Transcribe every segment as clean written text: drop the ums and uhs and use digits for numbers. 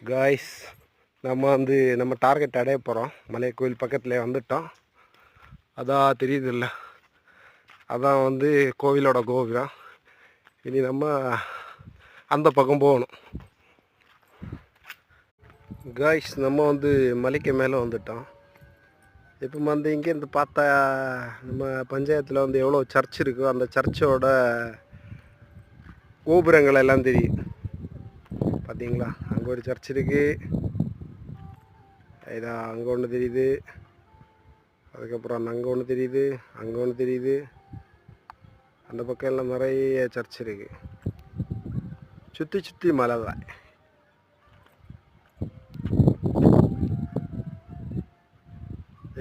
Guys, நம்ம target அடைய போகிறோம். மலை கோயில் பக்கத்தில் வந்துட்டோம். அதான் தெரியுது இல்லை, அதான் கோவிலோட கோபுரம். இனி நம்ம அந்த பக்கம் போகணும். காய்ஸ், நம்ம மலைக்கு மேலே வந்துட்டோம். இப்போ இங்கேருந்து பார்த்தா நம்ம பஞ்சாயத்தில் எவ்வளோ சர்ச் இருக்கோ அந்த சர்ச்சோட கோபுரங்கள் எல்லாம் தெரியும். பார்த்தீங்களா, அங்கே ஒரு சர்ச் இருக்குது, இதான் அங்கே ஒன்று தெரியுது, அதுக்கப்புறம் அங்கே ஒன்று தெரியுது, அங்கே ஒன்று தெரியுது. அந்த பக்கம் எல்லாம் நிறைய சர்ச் இருக்குது. சுற்றி சுற்றி மலை தான்.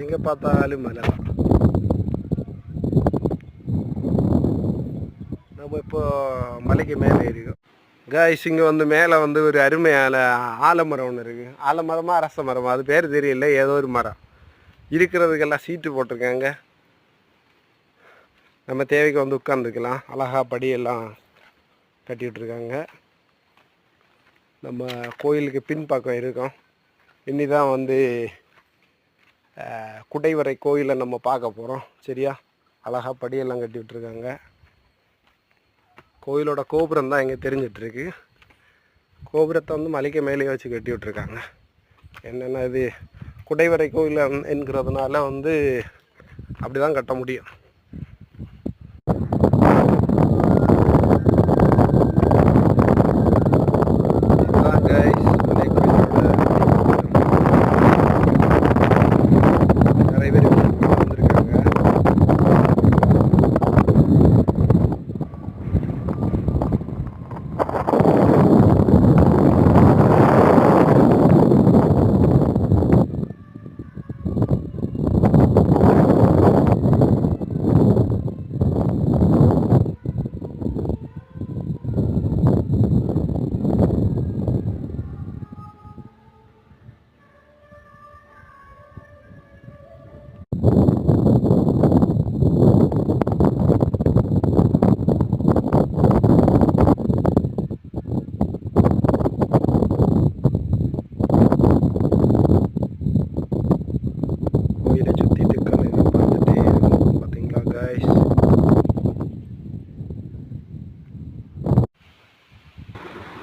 எங்கே பார்த்தாலும் மலை தான். நம்ம இப்போ மலைக்கு மேலே இருக்கோம். காய்ஸ், இங்கே மேலே ஒரு அருமையான ஆலமரம் ஒன்று இருக்குது. ஆலமரமாக அரச மரமா அது பேர் தெரியல, ஏதோ ஒரு மரம் இருக்கிறதுக்கெல்லாம் சீட்டு போட்டிருக்காங்க. நம்ம தேவைக்கு உட்காந்துக்கலாம். அழகா படியெல்லாம் கட்டி விட்ருக்காங்க. நம்ம கோயிலுக்கு பின்பக்கம் இருக்கோம். இனி தான் குடைவரை கோயிலை நம்ம பார்க்க போகிறோம். சரியா, அழகா படியெல்லாம் கட்டி விட்ருக்காங்க. கோயிலோட கோபுரம் தான் இங்கே தெரிஞ்சிட்ருக்கு. கோபுரத்தை மலைக்கு மேலே வச்சு கட்டி விட்ருக்காங்க. என்னென்னா இது குடைவரை கோயில் என்கிறதுனால அப்படி தான் கட்ட முடியும். இதுதான் கைஸ் மலை கோயிலோட நிறைய பேர் வந்திருக்காங்க.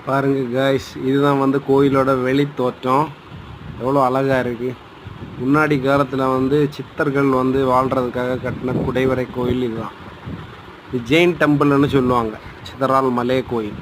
பாருங்க காய்ஸ், இதுதான் கோயிலோட வெளி தோற்றம். எவ்வளோ அழகாக இருக்குது. முன்னாடி காலத்தில் சித்தர்கள் வாழ்கிறதுக்காக கட்டின குடைவரை கோயில் இதுதான். இது ஜெயின் டெம்பிள்னு சொல்லுவாங்க. சித்தரால் மலை கோயில்.